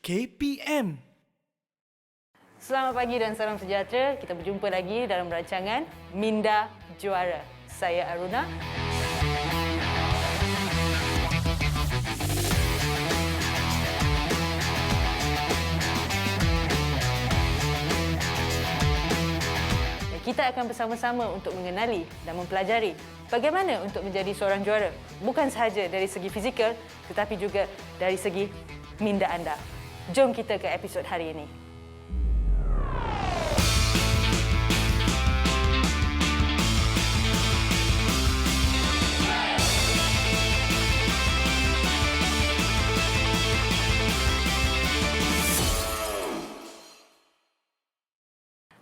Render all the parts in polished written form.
KPM. Selamat pagi dan salam sejahtera. Kita berjumpa lagi dalam rancangan Minda Juara. Saya Aruna. Kita akan bersama-sama untuk mengenali dan mempelajari bagaimana untuk menjadi seorang juara. Bukan sahaja dari segi fizikal, tetapi juga dari segi minda anda. Jom kita ke episod hari ini.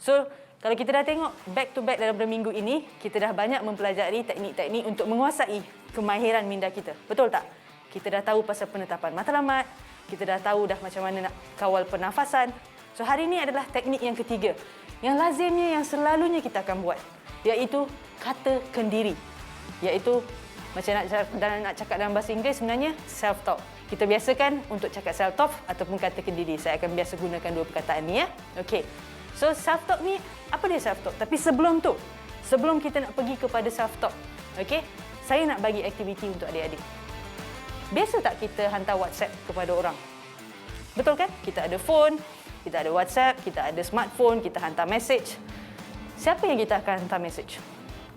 So, kalau kita dah tengok back to back dalam minggu ini, kita dah banyak mempelajari teknik-teknik untuk menguasai kemahiran minda kita. Betul tak? Kita dah tahu pasal penetapan matlamat, kita dah tahu dah macam mana nak kawal pernafasan. So, hari ini adalah teknik yang ketiga, yang lazimnya, yang selalunya kita akan buat, iaitu kata kendiri. Iaitu, macam nak cakap dalam bahasa Inggeris sebenarnya, self-talk. Kita biasakan untuk cakap self-talk ataupun kata kendiri. Saya akan biasa gunakan dua perkataan ni ya. Okey. So, self-talk ni, apa dia self-talk? Tapi sebelum tu, sebelum kita nak pergi kepada self-talk, okey, saya nak bagi aktiviti untuk adik-adik. Biasa tak kita hantar WhatsApp kepada orang? Betul kan? Kita ada phone, kita ada WhatsApp, kita ada smartphone, kita hantar message. Siapa yang kita akan hantar message?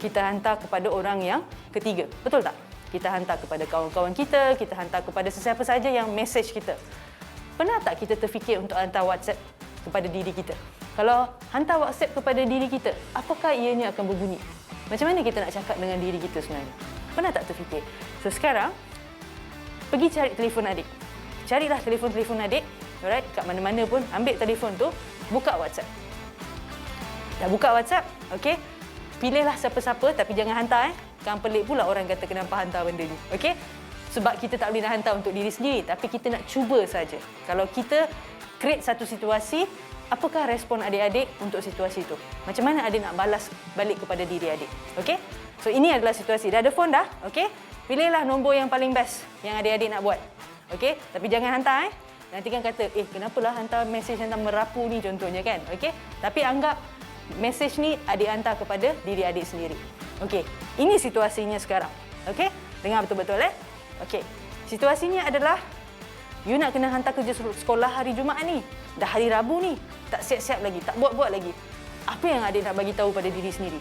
Kita hantar kepada orang yang ketiga. Betul tak? Kita hantar kepada kawan-kawan kita hantar kepada sesiapa saja yang message kita. Pernah tak kita terfikir untuk hantar WhatsApp kepada diri kita? Kalau hantar WhatsApp kepada diri kita, apakah ianya akan berbunyi? Macam mana kita nak cakap dengan diri kita sebenarnya? Pernah tak terfikir? So sekarang, pergi cari telefon adik. Carilah telefon adik, alright? Kat mana-mana pun, ambil telefon tu, buka WhatsApp. Dah buka WhatsApp, okey? Pilihlah siapa-siapa tapi jangan hantar Kan pelik pula orang kata kenapa hantar benda ni. Okey? Sebab kita tak boleh nak hantar untuk diri sendiri, tapi kita nak cuba saja. Kalau kita create satu situasi, apakah respon adik-adik untuk situasi itu? Macam mana adik nak balas balik kepada diri adik? Okey? So ini adalah situasi. Dah ada phone dah? Okey? Pilihlah nombor yang paling best yang adik-adik nak buat. Okey? Tapi jangan hantar Nanti kan kata, kenapalah hantar mesej hantar merapu ni contohnya kan? Okey? Tapi anggap mesej ni adik hantar kepada diri adik sendiri. Okey? Ini situasinya sekarang. Okey? Dengar betul-betul Okey. Situasinya adalah you nak kena hantar kerja sekolah hari Jumaat ni. Dah hari Rabu ni. Tak siap-siap lagi, tak buat-buat lagi. Apa yang adik nak bagi tahu pada diri sendiri?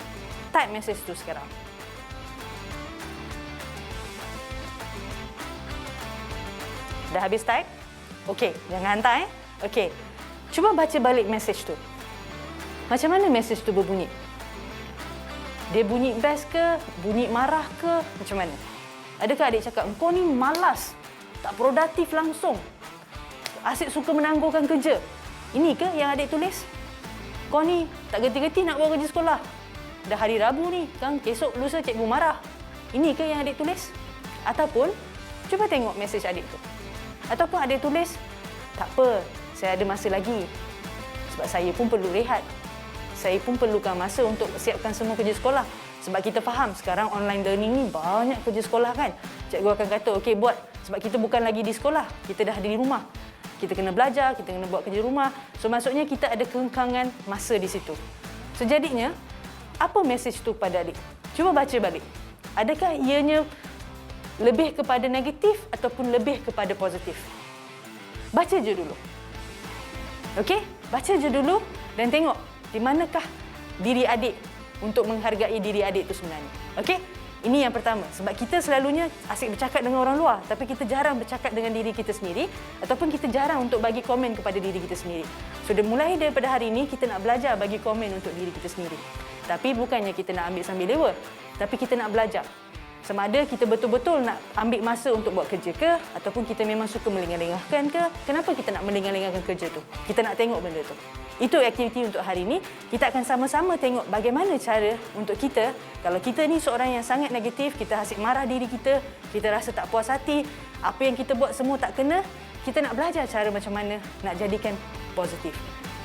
Type mesej tu sekarang. Dah habis type? Okey, jangan hantar Okey. Cuba baca balik mesej tu. Macam mana mesej tu berbunyi? Dia bunyi best ke? Bunyi marah ke? Macam mana? Adakah adik cakap, kau ni malas, tak produktif langsung, asyik suka menangguhkan kerja? Ini ke yang adik tulis? Kau ni tak gerti-gerti nak buat kerja sekolah. Dah hari Rabu ni, kan esok lusa cikgu marah. Ini ke yang adik tulis? Ataupun, cuba tengok mesej adik tu. Ataupun adik tulis, tak apa, saya ada masa lagi. Sebab saya pun perlu rehat. Saya pun perlukan masa untuk siapkan semua kerja sekolah. Sebab kita faham sekarang online learning ni banyak kerja sekolah kan. Cikgu akan kata, okey buat. Sebab kita bukan lagi di sekolah. Kita dah di rumah. Kita kena belajar, kita kena buat kerja rumah. So maksudnya kita ada kengkangan masa di situ. So jadinya, apa mesej tu pada adik? Cuba baca balik. Adakah ianya lebih kepada negatif ataupun lebih kepada positif? Baca je dulu. Okey? Baca je dulu dan tengok di manakah diri adik untuk menghargai diri adik itu sebenarnya. Okey? Ini yang pertama. Sebab kita selalunya asyik bercakap dengan orang luar, tapi kita jarang bercakap dengan diri kita sendiri ataupun kita jarang untuk bagi komen kepada diri kita sendiri. So, mulai daripada hari ini, kita nak belajar bagi komen untuk diri kita sendiri. Tapi bukannya kita nak ambil sambil lewa, tapi kita nak belajar. Sama ada kita betul-betul nak ambil masa untuk buat kerja ke, ataupun kita memang suka melengah-lengahkan ke. Kenapa kita nak melengah-lengahkan kerja tu? Kita nak tengok benda tu. Itu aktiviti untuk hari ini. Kita akan sama-sama tengok bagaimana cara untuk kita, kalau kita ni seorang yang sangat negatif, kita asyik marah diri kita rasa tak puas hati, apa yang kita buat semua tak kena, kita nak belajar cara macam mana nak jadikan positif.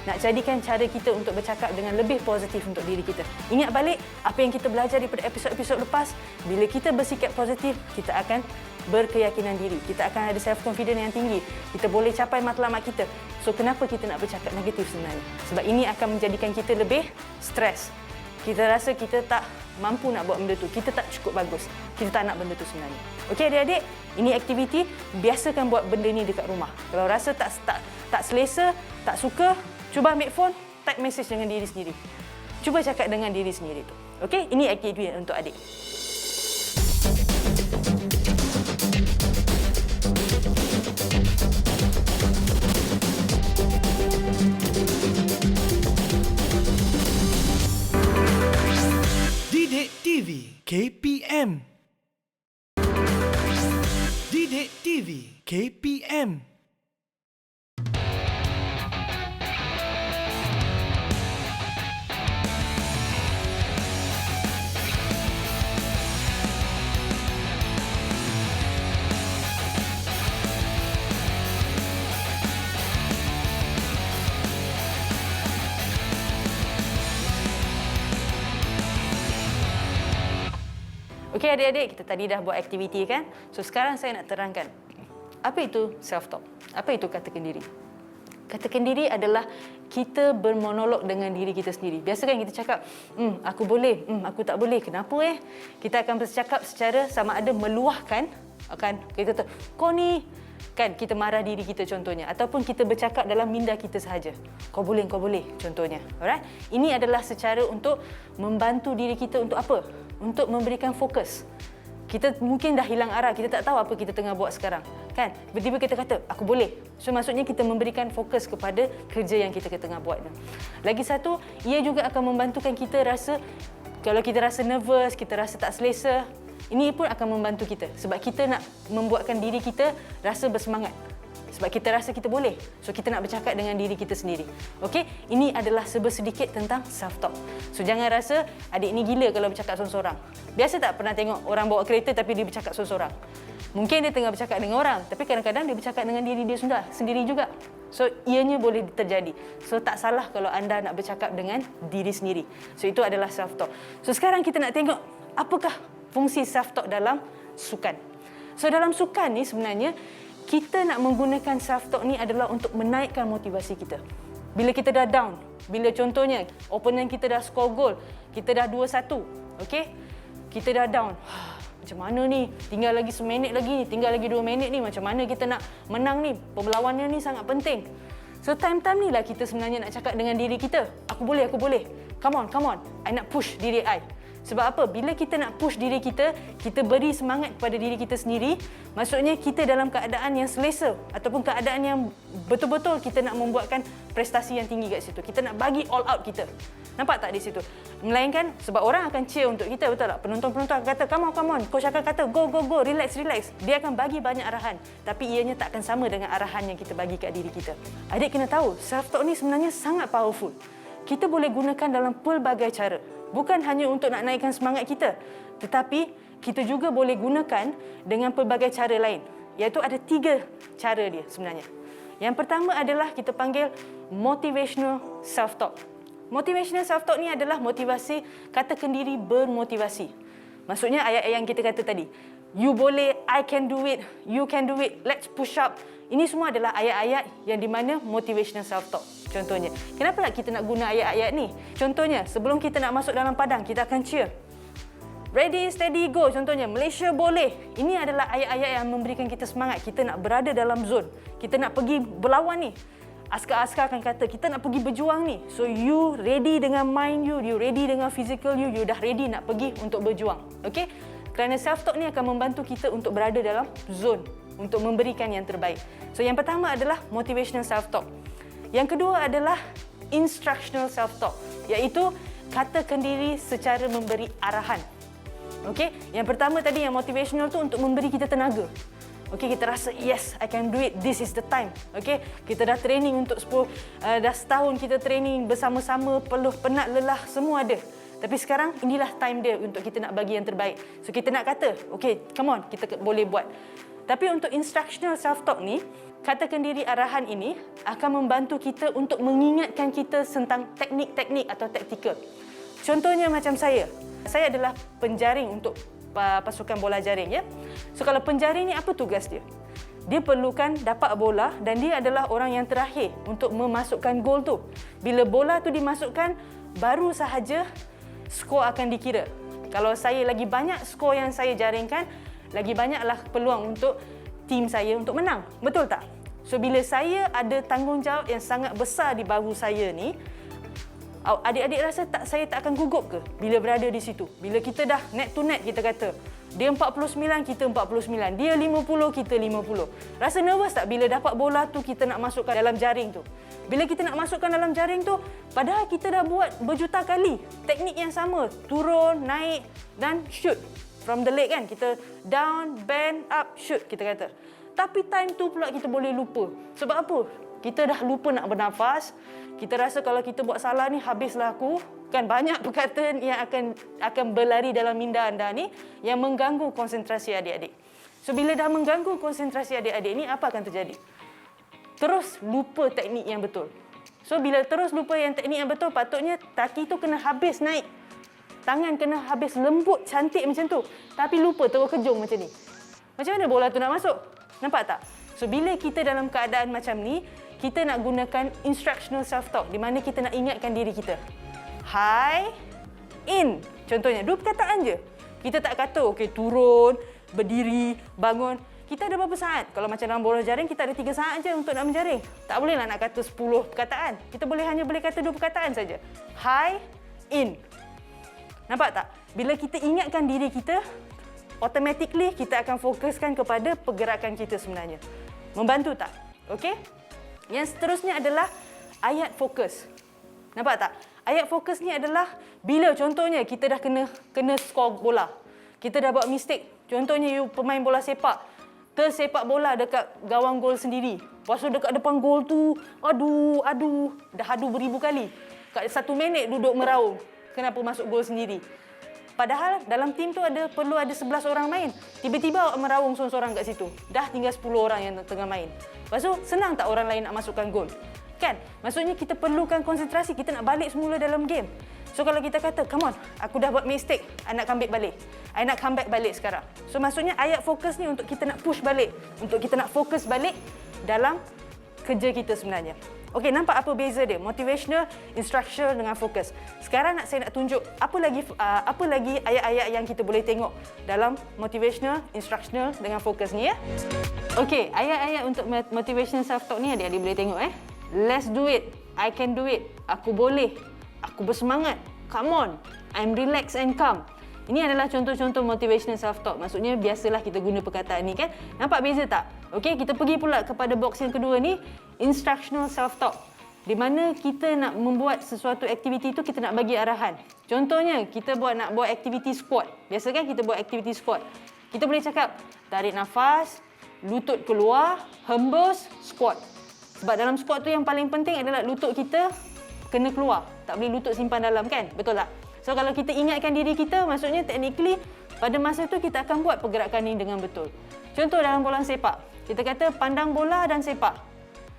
nak jadikan cara kita untuk bercakap dengan lebih positif untuk diri kita. Ingat balik apa yang kita belajar daripada episod-episod lepas, bila kita bersikap positif, kita akan berkeyakinan diri. Kita akan ada self-confidence yang tinggi. Kita boleh capai matlamat kita. So, kenapa kita nak bercakap negatif sebenarnya? Sebab ini akan menjadikan kita lebih stres. Kita rasa kita tak mampu nak buat benda tu. Kita tak cukup bagus. Kita tak nak benda tu sebenarnya. Okey adik-adik, ini aktiviti. Biasakan buat benda ni dekat rumah. Kalau rasa tak selesa, tak suka, cuba ambil phone, type message dengan diri sendiri. Cuba cakap dengan diri sendiri tu. Okey, ini aktiviti untuk adik. Didik TV KPM. Didik TV KPM. Okey adik-adik, kita tadi dah buat aktiviti kan? So sekarang saya nak terangkan. Apa itu self-talk? Apa itu katakan diri? Katakan diri adalah kita bermonolog dengan diri kita sendiri. Biasa kan kita cakap, aku boleh, aku tak boleh. Kenapa Kita akan bercakap secara sama ada meluahkan, kan? Kita kata, kau ni, kan? Kita marah diri kita contohnya. Ataupun kita bercakap dalam minda kita sahaja. Kau boleh, contohnya. Alright? Ini adalah secara untuk membantu diri kita untuk apa? Untuk memberikan fokus. Kita mungkin dah hilang arah, kita tak tahu apa kita tengah buat sekarang. Kan? Tiba-tiba kita kata, aku boleh. So maksudnya kita memberikan fokus kepada kerja yang kita tengah buat. Lagi satu, ia juga akan membantukan kita rasa, kalau kita rasa nervous, kita rasa tak selesa, ini pun akan membantu kita. Sebab kita nak membuatkan diri kita rasa bersemangat. Sebab kita rasa kita boleh. So, kita nak bercakap dengan diri kita sendiri. Okey? Ini adalah sedikit tentang self-talk. So, jangan rasa adik ni gila kalau bercakap sorang-sorang. Biasa tak pernah tengok orang bawa kereta tapi dia bercakap sorang-sorang? Mungkin dia tengah bercakap dengan orang, tapi kadang-kadang dia bercakap dengan diri dia sendiri juga. So, ianya boleh terjadi. So, tak salah kalau anda nak bercakap dengan diri sendiri. So, itu adalah self-talk. So, sekarang kita nak tengok apakah fungsi self-talk dalam sukan. So, dalam sukan ni sebenarnya, kita nak menggunakan self-talk ni adalah untuk menaikkan motivasi kita. Bila kita dah down, bila contohnya opponent kita dah score gol, kita dah 2-1, okey? Kita dah down. Macam mana ni? Tinggal lagi seminit lagi ni, tinggal lagi 2 minit ni, macam mana kita nak menang ni? Perlawanan ni sangat penting. So time-time ni lah kita sebenarnya nak cakap dengan diri kita, aku boleh. Come on. I nak push diri I. Sebab apa? Bila kita nak push diri kita, kita beri semangat kepada diri kita sendiri, maksudnya kita dalam keadaan yang selesa ataupun keadaan yang betul-betul kita nak membuatkan prestasi yang tinggi kat situ. Kita nak bagi all out kita. Nampak tak di situ? Melainkan sebab orang akan cheer untuk kita, betul tak? Penonton-penonton akan kata, come on. Coach akan kata, go, relax. Dia akan bagi banyak arahan. Tapi ianya tak akan sama dengan arahan yang kita bagi kat diri kita. Adik kena tahu, self-talk ni sebenarnya sangat powerful. Kita boleh gunakan dalam pelbagai cara. Bukan hanya untuk nak naikkan semangat kita, tetapi kita juga boleh gunakan dengan pelbagai cara lain. Iaitu ada 3 cara dia sebenarnya. Yang pertama adalah kita panggil motivational self-talk. Motivational self-talk ni adalah motivasi, katakan diri bermotivasi. Maksudnya ayat-ayat yang kita kata tadi. You boleh, I can do it, you can do it, let's push up. Ini semua adalah ayat-ayat yang di mana motivational self-talk. Contohnya, kenapa kita nak guna ayat-ayat ni? Contohnya, sebelum kita nak masuk dalam padang, kita akan cheer. Ready, steady, go. Contohnya, Malaysia boleh. Ini adalah ayat-ayat yang memberikan kita semangat. Kita nak berada dalam zon. Kita nak pergi berlawan ni. Askar-askar akan kata, kita nak pergi berjuang ni. So, you ready dengan mind you ready dengan physical you dah ready nak pergi untuk berjuang. Okay? Kerana self-talk ni akan membantu kita untuk berada dalam zon. Untuk memberikan yang terbaik. So, yang pertama adalah motivational self-talk. Yang kedua adalah instructional self-talk, iaitu katakan diri secara memberi arahan. Okey, yang pertama tadi yang motivational tu untuk memberi kita tenaga. Okey, kita rasa yes, I can do it. This is the time. Okey, kita dah training untuk dah setahun kita training bersama-sama, peluh, penat, lelah, semua ada. Tapi sekarang inilah time dia untuk kita nak bagi yang terbaik. So kita nak kata, okey, come on, kita boleh buat. Tapi untuk instructional self-talk ni, katakan diri arahan ini akan membantu kita untuk mengingatkan kita tentang teknik-teknik atau taktikal. Contohnya macam saya adalah penjaring untuk pasukan bola jaring, ya. So kalau penjaring ni apa tugas dia? Dia perlukan dapat bola dan dia adalah orang yang terakhir untuk memasukkan gol tu. Bila bola tu dimasukkan, baru sahaja skor akan dikira. Kalau saya lagi banyak skor yang saya jaringkan, lagi banyaklah peluang untuk tim saya untuk menang. Betul tak? So bila saya ada tanggungjawab yang sangat besar di bahu saya ni, adik-adik rasa saya tak akan gugup ke bila berada di situ? Bila kita dah net to net, kita kata dia 49, kita 49. Dia 50, kita 50. Rasa nervous tak bila dapat bola tu kita nak masukkan dalam jaring tu? Bila kita nak masukkan dalam jaring tu, padahal kita dah buat berjuta kali teknik yang sama. Turun, naik dan shoot. From the leg kan, kita down, bend, up, shoot kita kata. Tapi time tu pula kita boleh lupa. Sebab apa? Kita dah lupa nak bernafas. Kita rasa kalau kita buat salah ni, habislah aku. Kan banyak perkataan yang akan berlari dalam minda anda ni yang mengganggu konsentrasi adik-adik. So bila dah mengganggu konsentrasi adik-adik ni, apa akan terjadi? Terus lupa teknik yang betul. So bila terus lupa yang teknik yang betul, patutnya kaki tu kena habis naik. Tangan kena habis lembut, cantik macam tu. Tapi lupa terus kejung macam ni. Macam mana bola tu nak masuk? Nampak tak? So bila kita dalam keadaan macam ni, kita nak gunakan instructional self-talk di mana kita nak ingatkan diri kita. Hi, in. Contohnya, 2 perkataan je. Kita tak kata, okey, turun, berdiri, bangun. Kita ada berapa saat? Kalau macam dalam bola jaring, kita ada 3 saat je untuk nak menjaring. Tak bolehlah nak kata 10 perkataan. Kita hanya boleh kata 2 perkataan saja. Hi, in. Nampak tak? Bila kita ingatkan diri kita, automatically kita akan fokuskan kepada pergerakan kita sebenarnya. Membantu tak? Okey? Yang seterusnya adalah ayat fokus. Nampak tak? Ayat fokus ni adalah bila contohnya kita dah kena skor bola. Kita dah buat mistake. Contohnya you pemain bola sepak, tersepak bola dekat gawang gol sendiri. Lepas tu dekat depan gol tu, dah adu beribu kali. Kat 1 minit duduk meraung. Kenapa masuk gol sendiri? Padahal dalam tim tu perlu ada 11 orang main. Tiba-tiba awak meraung seorang-seorang kat situ. Dah tinggal 10 orang yang tengah main. Lepas tu senang tak orang lain nak masukkan gol? Kan? Maksudnya kita perlukan konsentrasi. Kita nak balik semula dalam game. So kalau kita kata, come on, aku dah buat mistake. I nak come back balik. I nak come back balik sekarang. So maksudnya ayat fokus ni untuk kita nak push balik. Untuk kita nak fokus balik dalam kerja kita sebenarnya. Okey, nampak apa beza dia? Motivational, instructional dengan fokus. Sekarang saya nak tunjuk apa lagi ayat-ayat yang kita boleh tengok dalam motivational, instructional dengan fokus ni, ya. Okey, ayat-ayat untuk motivational self-talk ni adik-adik boleh tengok, Let's do it. I can do it. Aku boleh. Aku bersemangat. Come on. I'm relaxed and calm. Ini adalah contoh-contoh motivational self-talk. Maksudnya biasalah kita guna perkataan ni, kan. Nampak beza tak? Okey, kita pergi pula kepada box yang kedua ni, instructional self-talk. Di mana kita nak membuat sesuatu aktiviti tu, kita nak bagi arahan. Contohnya, kita nak buat aktiviti squat. Biasa kan kita buat aktiviti squat. Kita boleh cakap, tarik nafas, lutut keluar, hembus, squat. Sebab dalam squat tu yang paling penting adalah lutut kita kena keluar. Tak boleh lutut simpan dalam, kan? Betul tak? So kalau kita ingatkan diri kita, maksudnya technically pada masa tu kita akan buat pergerakan ini dengan betul. Contoh dalam bola sepak. Kita kata pandang bola dan sepak.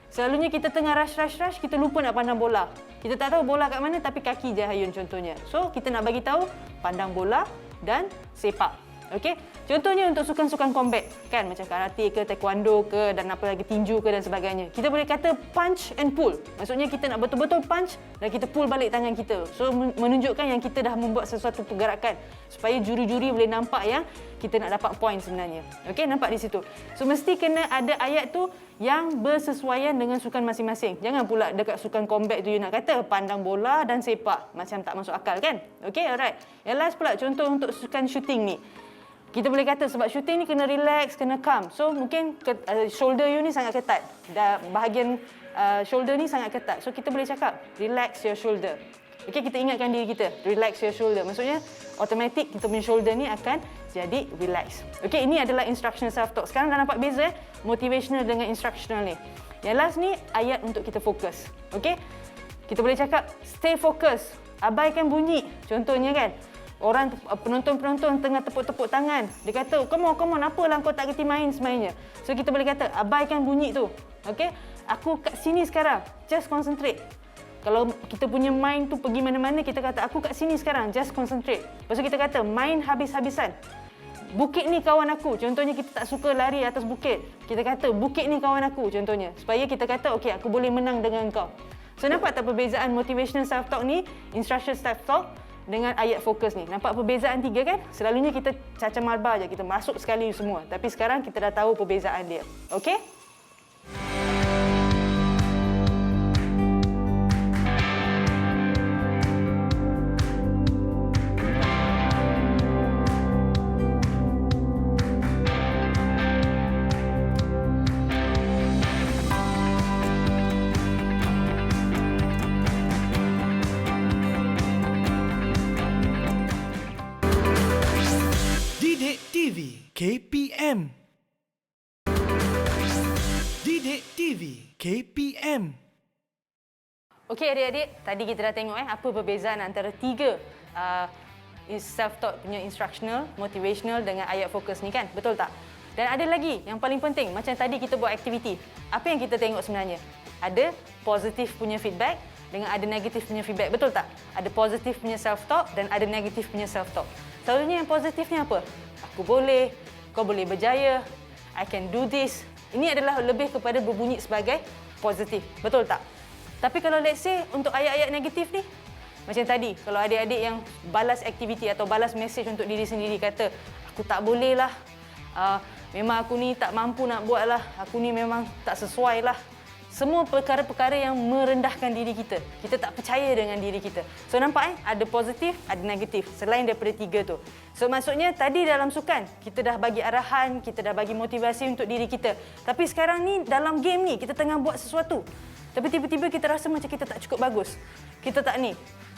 Selalunya kita tengah rush, kita lupa nak pandang bola. Kita tak tahu bola kat mana tapi kaki je hayun contohnya. So kita nak bagi tahu pandang bola dan sepak. Okey? Contohnya untuk sukan-sukan combat, kan, macam karate ke, taekwondo ke, dan apa lagi, tinju ke dan sebagainya. Kita boleh kata punch and pull. Maksudnya kita nak betul-betul punch dan kita pull balik tangan kita. So menunjukkan yang kita dah membuat sesuatu pergerakan supaya juri-juri boleh nampak yang kita nak dapat point sebenarnya. Okey, nampak di situ. So mesti kena ada ayat tu yang bersesuaian dengan sukan masing-masing. Jangan pula dekat sukan combat tu you nak kata pandang bola dan sepak. Macam tak masuk akal, kan? Okey, alright. Yang last pula contoh untuk sukan shooting ni. Kita boleh kata sebab shooting ni kena relax, kena calm. So mungkin shoulder you ni sangat ketat. Bahagian shoulder ni sangat ketat. So kita boleh cakap relax your shoulder. Okey, kita ingatkan diri kita, relax your shoulder. Maksudnya automatic kita punya shoulder ni akan jadi relax. Okey, ini adalah instructional self-talk. Sekarang dah nampak beza motivational dengan instructional ni. Yang last ni ayat untuk kita fokus. Okey? Kita boleh cakap stay focus. Abaikan bunyi. Contohnya, kan, Orang penonton-penonton tengah tepuk-tepuk tangan. Dia kata, come on, apalah kau tak kerti main sebenarnya. So kita boleh kata, abaikan bunyi tu. Okay? Aku kat sini sekarang, just concentrate. Kalau kita punya mind tu pergi mana-mana, kita kata, aku kat sini sekarang, just concentrate. Lepas tu kita kata, main habis-habisan. Bukit ni kawan aku. Contohnya kita tak suka lari atas bukit. Kita kata, bukit ni kawan aku contohnya. Supaya kita kata, okey, aku boleh menang dengan kau. So nampak tak perbezaan motivational self-talk ni, instruction self-talk dengan ayat fokus ni. Nampak perbezaan tiga kan? Selalunya kita cacah marbar je, kita masuk sekali semua. Tapi sekarang kita dah tahu perbezaan dia. Okey? Didik TV KPM. Didik TV KPM. Okey adik-adik, tadi kita dah tengok apa perbezaan antara tiga self-taught punya instructional, motivational dengan ayat fokus ni kan? Betul tak? Dan ada lagi yang paling penting, macam tadi kita buat aktiviti. Apa yang kita tengok sebenarnya? Ada positif punya feedback dengan ada negatif punya feedback. Betul tak? Ada positif punya self-talk dan ada negatif punya self-talk. Selalunya yang positifnya apa? Aku boleh, kau boleh berjaya, I can do this. Ini adalah lebih kepada berbunyi sebagai positif. Betul tak? Tapi kalau let's say untuk ayat-ayat negatif ni, macam tadi, kalau adik-adik yang balas aktiviti atau balas mesej untuk diri sendiri kata, aku tak boleh lah, memang aku ni tak mampu nak buat lah, aku ni memang tak sesuai lah. Semua perkara-perkara yang merendahkan diri kita. Kita tak percaya dengan diri kita. So nampak ada positif, ada negatif. Selain daripada tiga tu. So maksudnya tadi dalam sukan, kita dah bagi arahan, kita dah bagi motivasi untuk diri kita. Tapi sekarang ni dalam game ni, kita tengah buat sesuatu. Tapi tiba-tiba kita rasa macam kita tak cukup bagus. Kita tak ni.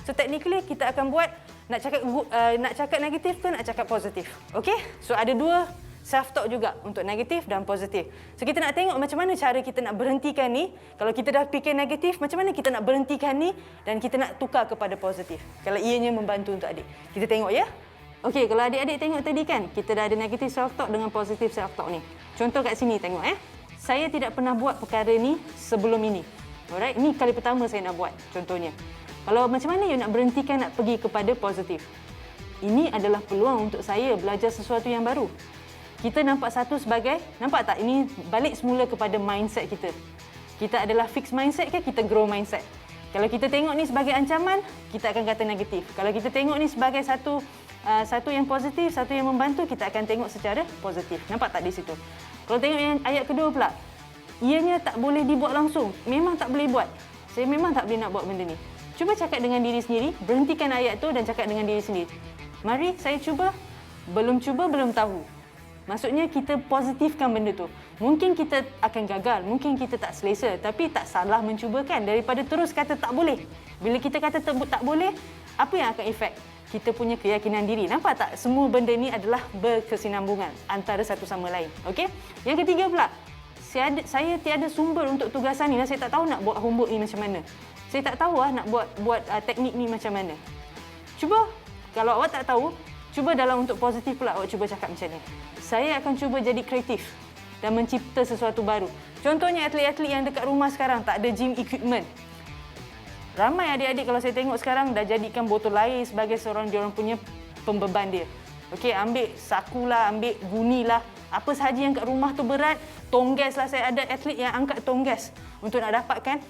So technically kita akan buat, nak cakap negatif ke nak cakap positif. Okay? So ada dua self-talk juga untuk negatif dan positif. So kita nak tengok macam mana cara kita nak berhentikan ni. Kalau kita dah fikir negatif, macam mana kita nak berhentikan ni dan kita nak tukar kepada positif. Kalau ianya membantu untuk adik. Kita tengok ya. Okey, kalau adik-adik tengok tadi kan, kita dah ada negatif self-talk dengan positif self-talk ni. Contoh kat sini tengok Saya tidak pernah buat perkara ni sebelum ini. Alright, ini kali pertama saya nak buat contohnya. Kalau macam mana you nak berhentikan nak pergi kepada positif? Ini adalah peluang untuk saya belajar sesuatu yang baru. Kita nampak satu sebagai, nampak tak? Ini balik semula kepada mindset kita. Kita adalah fixed mindset ke kita grow mindset? Kalau kita tengok ni sebagai ancaman, kita akan kata negatif. Kalau kita tengok ni sebagai satu yang positif, satu yang membantu, kita akan tengok secara positif. Nampak tak di situ? Kalau tengok yang ayat kedua pula, ianya tak boleh dibuat langsung. Memang tak boleh buat. Saya memang tak boleh nak buat benda ni. Cuba cakap dengan diri sendiri, berhentikan ayat tu dan cakap dengan diri sendiri. Mari saya cuba, belum tahu. Maksudnya kita positifkan benda tu. Mungkin kita akan gagal, mungkin kita tak selesa, tapi tak salah mencuba kan daripada terus kata tak boleh. Bila kita kata tak boleh, apa yang akan efek? Kita punya keyakinan diri. Nampak tak? Semua benda ni adalah berkesinambungan antara satu sama lain. Okey? Yang ketiga pula, saya tiada sumber untuk tugasan ni dan saya tak tahu nak buat homework ni macam mana. Saya tak tahu nak buat teknik ni macam mana. Cuba, kalau awak tak tahu, cuba dalam untuk positif pula awak cuba cakap macam ni. Saya akan cuba jadi kreatif dan mencipta sesuatu baru. Contohnya atlet-atlet yang dekat rumah sekarang tak ada gym equipment. Ramai adik-adik kalau saya tengok sekarang dah jadikan botol air sebagai seorang diorang punya pembeban dia. Okey, ambil saku lah, ambil guni lah. Apa sahaja yang kat rumah tu berat, tonggas lah. Saya ada atlet yang angkat tonggas untuk nak dapatkan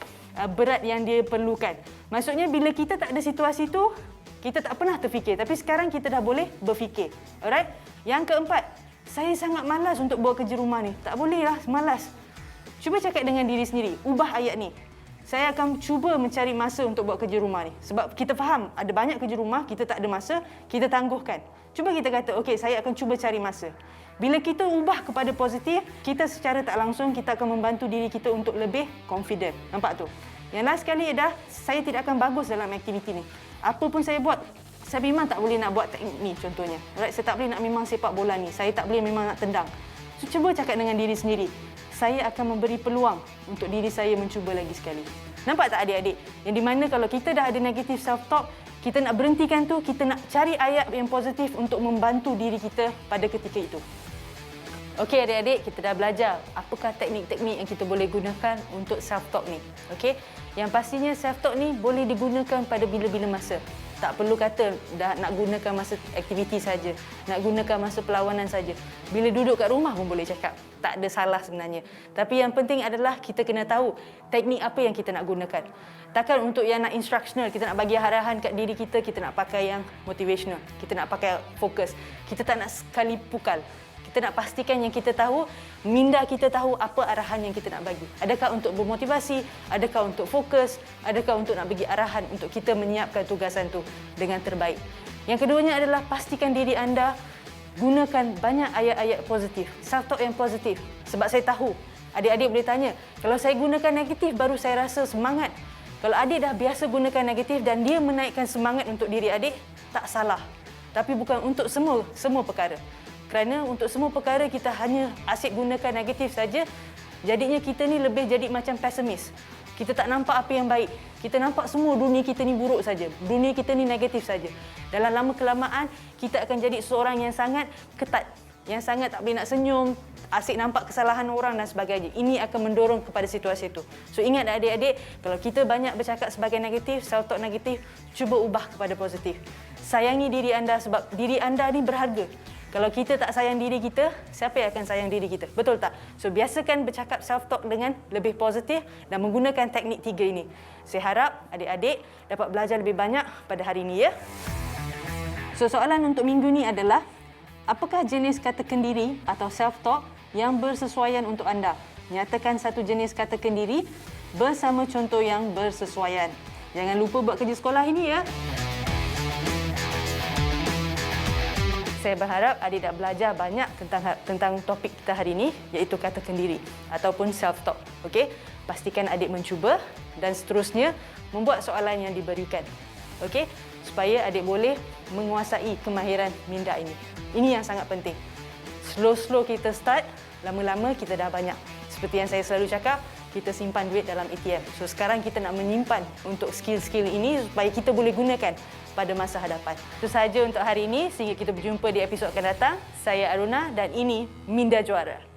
berat yang dia perlukan. Maksudnya bila kita tak ada situasi tu, kita tak pernah terfikir. Tapi sekarang kita dah boleh berfikir. Alright? Yang keempat, saya sangat malas untuk buat kerja rumah ni. Tak boleh lah, malas. Cuba cakap dengan diri sendiri, ubah ayat ni. Saya akan cuba mencari masa untuk buat kerja rumah ni. Sebab kita faham, ada banyak kerja rumah, kita tak ada masa, kita tangguhkan. Cuba kita kata, okey, saya akan cuba cari masa. Bila kita ubah kepada positif, kita secara tak langsung, kita akan membantu diri kita untuk lebih confident. Nampak tu? Yang last sekali adalah, saya tidak akan bagus dalam aktiviti ni. Apa pun saya buat, saya memang tak boleh nak buat teknik ni contohnya. Right? Saya tak boleh nak memang sepak bola ni. Saya tak boleh memang nak tendang. So, cuba cakap dengan diri sendiri. Saya akan memberi peluang untuk diri saya mencuba lagi sekali. Nampak tak adik-adik? Yang di mana kalau kita dah ada negative self-talk, Kita nak berhentikan tu, kita nak cari ayat yang positif untuk membantu diri kita pada ketika itu. Okey adik-adik, kita dah belajar apakah teknik-teknik yang kita boleh gunakan untuk self-talk ni. Okey, yang pastinya self-talk ni boleh digunakan pada bila-bila masa. Tak perlu kata dah nak gunakan masa aktiviti saja, nak gunakan masa perlawanan saja. Bila duduk kat rumah pun boleh cakap. Tak ada salah sebenarnya. Tapi yang penting adalah kita kena tahu teknik apa yang kita nak gunakan. Takkan untuk yang nak instructional, kita nak bagi arahan kat diri kita, kita nak pakai yang motivational. Kita nak pakai fokus. Kita tak nak sekali pukal. Kita nak pastikan yang kita tahu, minda kita tahu apa arahan yang kita nak bagi. Adakah untuk bermotivasi, adakah untuk fokus, adakah untuk nak bagi arahan untuk kita menyiapkan tugasan tu dengan terbaik. Yang keduanya adalah pastikan diri anda gunakan banyak ayat-ayat positif, self-talk yang positif. Sebab saya tahu, adik-adik boleh tanya, kalau saya gunakan negatif baru saya rasa semangat. Kalau adik dah biasa gunakan negatif dan dia menaikkan semangat untuk diri adik, tak salah. Tapi bukan untuk semua perkara. Kerana untuk semua perkara kita hanya asyik gunakan negatif saja, jadinya kita ni lebih jadi macam pesimis. Kita tak nampak apa yang baik. Kita nampak semua dunia kita ni buruk saja. Dunia kita ni negatif saja. Dalam lama kelamaan, kita akan jadi seorang yang sangat ketat, yang sangat tak boleh nak senyum, asyik nampak kesalahan orang dan sebagainya. Ini akan mendorong kepada situasi itu. So ingat adik-adik, kalau kita banyak bercakap sebagai negatif, self-talk negatif, cuba ubah kepada positif. Sayangi diri anda sebab diri anda ni berharga. Kalau kita tak sayang diri kita, siapa yang akan sayang diri kita? Betul tak? So, biasakan bercakap self-talk dengan lebih positif dan menggunakan teknik 3 ini. Saya harap adik-adik dapat belajar lebih banyak pada hari ini, ya. So, soalan untuk minggu ni adalah, apakah jenis kata kendiri atau self-talk yang bersesuaian untuk anda? Nyatakan satu jenis kata kendiri bersama contoh yang bersesuaian. Jangan lupa buat kerja sekolah ini, ya. Saya berharap adik dah belajar banyak tentang topik kita hari ini, iaitu kata kendiri ataupun self-talk. Okey? Pastikan adik mencuba dan seterusnya membuat soalan yang diberikan. Okey? Supaya adik boleh menguasai kemahiran minda ini. Ini yang sangat penting. Slow-slow kita start, lama-lama kita dah banyak. Seperti yang saya selalu cakap, kita simpan duit dalam ATM. So sekarang kita nak menyimpan untuk skill-skill ini supaya kita boleh gunakan pada masa hadapan. Itu sahaja untuk hari ini. Sehingga kita berjumpa di episod akan datang. Saya Aruna dan ini Minda Juara.